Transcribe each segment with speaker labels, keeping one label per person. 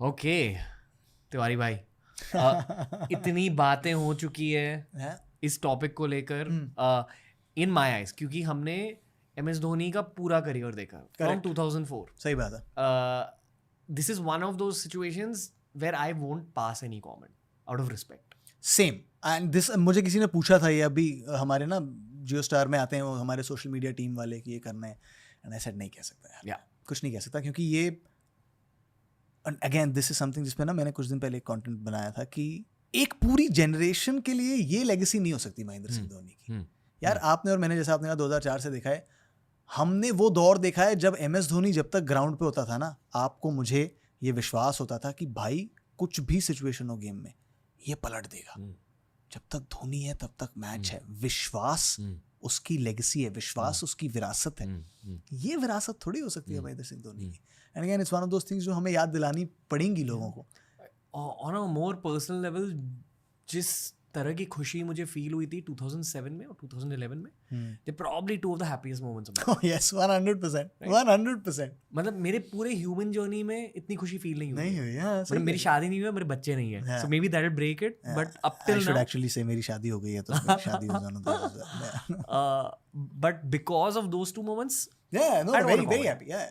Speaker 1: Okay Tiwari भाई, इतनी बातें हो चुकी है इस टॉपिक को लेकर इन माय आइज, क्योंकि हमने MS धोनी का पूरा करियर देखा फ्रॉम 2004.
Speaker 2: सही बात है.
Speaker 1: This is one of those situations where I won't pass any comment out of respect.
Speaker 2: Same and this मुझे किसी ने पूछा था ये अभी हमारे ना जियो स्टार में आते हैं वो हमारे सोशल मीडिया टीम वाले कि ये करना है एंड आई सेड नहीं कह सकता यार.
Speaker 1: Yeah.
Speaker 2: कुछ नहीं कह सकता क्योंकि ये अगेन दिस इज समथिंग जिसमें ना मैंने कुछ दिन पहले एक कंटेंट बनाया था कि एक पूरी जनरेशन के लिए ये लेगेसी नहीं हो सकती महेंद्र सिंह धोनी की. यार आपने और मैंने, जैसा आपने कहा 2004 से देखा है, हमने वो दौर देखा है जब MS धोनी जब तक ग्राउंड पे होता था ना, आपको मुझे ये विश्वास होता था कि भाई कुछ भी सिचुएशन हो गेम में ये पलट देगा. जब तक धोनी है तब तक मैच है. विश्वास उसकी लेगेसी है, विश्वास उसकी विरासत है. ये विरासत थोड़ी हो सकती है महेंद्र सिंह धोनी की. And again it's one of those things जो हमें याद दिलानी पड़ेंगी लोगों को.
Speaker 1: On a more personal level, जिस तरह की खुशी मुझे फील हुई थी 2007 में और 2011 में, they probably two of the happiest moments of my life.
Speaker 2: Oh yes, 100%, 100%.
Speaker 1: मतलब मेरे पूरे ह्यूमन जर्नी में इतनी खुशी फील नहीं हुई.
Speaker 2: नहीं हुई. हाँ,
Speaker 1: मतलब मेरी शादी नहीं हुई, मेरे बच्चे नहीं है, so maybe that will break it, but up till
Speaker 2: I should
Speaker 1: now
Speaker 2: actually say मेरी शादी हो गई है तो मेरी शादी was one of those.
Speaker 1: but because of those two moments,
Speaker 2: Yeah, no,
Speaker 1: I don't
Speaker 2: very
Speaker 1: wanna
Speaker 2: very
Speaker 1: comment.
Speaker 2: happy. Yeah.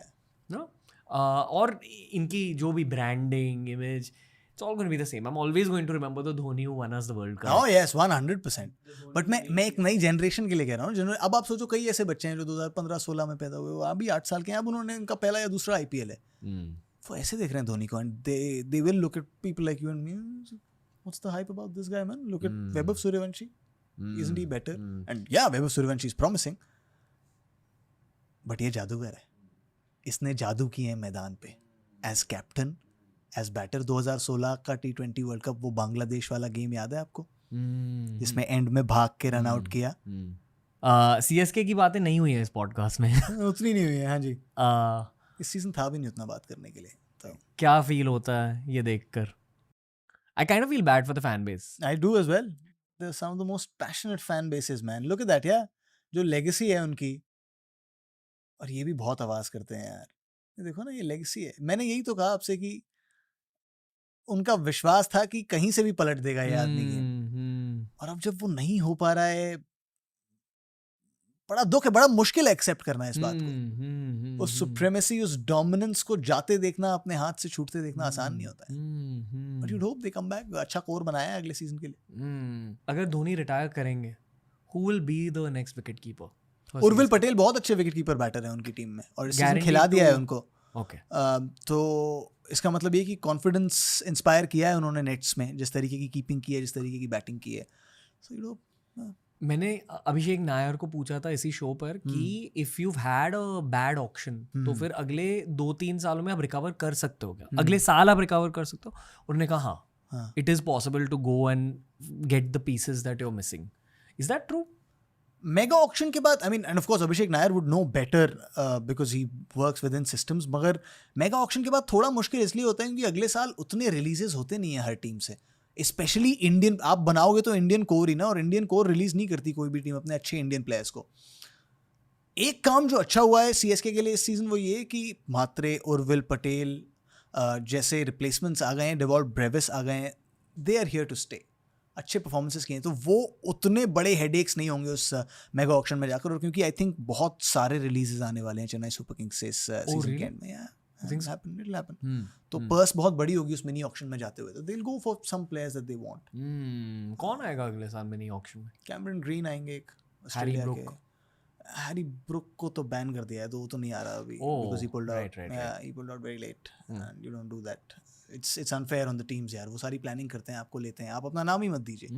Speaker 1: no, और इनकी जो भी branding image, it's all going to be the same. I'm always going to remember the Dhoni who won us the World Cup.
Speaker 2: Oh yes, 100%. But मैं एक नई generation के लिए कह रहा हूँ. अब आप सोचो कई ऐसे बच्चे हैं जो 2015-16 में पैदा हुए, वो अभी 8 साल के हैं, अब उन्होंने उनका पहला या दूसरा IPL है. वो ऐसे देख रहे हैं धोनी को and they will look at people like you and me. What's the hype about this guy, man? Look at Vaibhav Suryavanshi. Isn't he better? And yeah, Vaibhav Suryavanshi is promising. But ये जादूगर है. इसने जादू किए हैं मैदान पे. As captain, as batter. 2016 का T20 वर्ल्ड कप, वो बांग्लादेश वाला गेम याद है आपको, जिसमें एंड में भाग के रन आउट किया.
Speaker 1: CSK की बातें नहीं हुई है इस पॉडकास्ट में.
Speaker 2: उतनी नहीं हुई है. हाँ जी. इस सीजन था भी नहीं उतना बात करने के लिए. तो
Speaker 1: क्या फील होता है ये देखकर? I kind of feel bad for the fan base.
Speaker 2: I do as well. They're some of the most passionate fan bases, man. Look at that, yeah. जो लेगेसी है उनकी, और ये भी बहुत आवाज करते हैं यार. ये देखो ना, ये लेगेसी है. मैंने यही तो कहा आपसे कि उनका विश्वास था कि कहीं से भी पलट देगा ये आदमी गेम, और अब जब वो नहीं हो पा रहा है, बड़ा दुख है, बड़ा मुश्किल है एक्सेप्ट करना इस बात को. उस सुप्रीमेसी, उस डोमिनेंस को जाते देखना, अपने हाथ से छूटते देखना आसान नहीं होता है. But you hope they come back. अच्छा कोर बनाया है अगले सीजन के लिए.
Speaker 1: अगर धोनी रिटायर करेंगे, who will be the next wicket keeper?
Speaker 2: Urvil Patel बहुत अच्छे विकेट कीपर बैटर हैं उनकी टीम में, और इस सीजन खिला दिया है उनको.
Speaker 1: Okay.
Speaker 2: तो इसका मतलब ये कि कॉन्फिडेंस इंस्पायर किया है उन्होंने नेट्स में, जिस तरीके की कीपिंग की है, जिस तरीके की बैटिंग की है. सो यू नो,
Speaker 1: मैंने अभिषेक नायर को पूछा था इसी शो पर कि if you had a bad auction, तो फिर अगले 2-3 सालों में आप रिकवर कर सकते हो क्या? अगले साल आप रिकवर कर सकते हो? उन्होंने कहा हाँ, it is possible to go and get the pieces that you are missing. Is that true?
Speaker 2: Mega auction के बाद, I mean, and of course Abhishek Nayar would know better because he works within systems, मगर mega auction के बाद थोड़ा मुश्किल इसलिए होता है क्योंकि अगले साल उतने रिलीजेस होते नहीं है हर टीम से. स्पेशली इंडियन, आप बनाओगे तो इंडियन कोर ही ना, और इंडियन कोर रिलीज नहीं करती कोई भी टीम अपने अच्छे इंडियन प्लेयर्स को. एक काम जो अच्छा हुआ है CSK के लिए इस सीजन वो ये कि मात्रे, उर्विल पटेल जैसे रिप्लेसमेंट्स आ गए हैं, डेवॉल्ट ब्रेविस आ गए हैं. They are here to stay. अच्छे परफॉर्मेंसेस किए, तो वो उतने बड़े हेडेक्स नहीं होंगे उस मेगा ऑक्शन में जाकर. और क्योंकि आई थिंक बहुत सारे रिलीजेस आने वाले हैं चेन्नई सुपर किंग्स से इस सीजन के एंड में. It'll happen. तो पर्स बहुत बड़ी होगी उस मिनी ऑक्शन में जाते हुए, तो they'll go for some players that they want.
Speaker 1: कौन आएगा अगले साल मिनी ऑक्शन में?
Speaker 2: कैमरन ग्रीन आएंगे, एक
Speaker 1: हैरी ब्रुक.
Speaker 2: हैरी ब्रुक को तो बैन कर दिया है, तो वो तो नहीं आ रहा अभी, because he pulled out. Yeah, he pulled out very late, and you don't do that. It's unfair on the teams यार. वो सारी प्लानिंग करते हैं, आपको लेते हैं, आप अपना नाम ही मत दीजिए.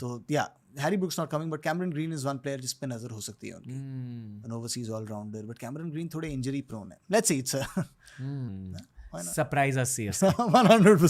Speaker 2: तो yeah, Harry Brook's not coming, but Cameron Green is one player जिस पे नजर हो सकती है उनकी. An overseas all-rounder, but Cameron Green थोड़े injury prone है. Let's see, it's a
Speaker 1: Surprise us, CSK.
Speaker 2: 100%.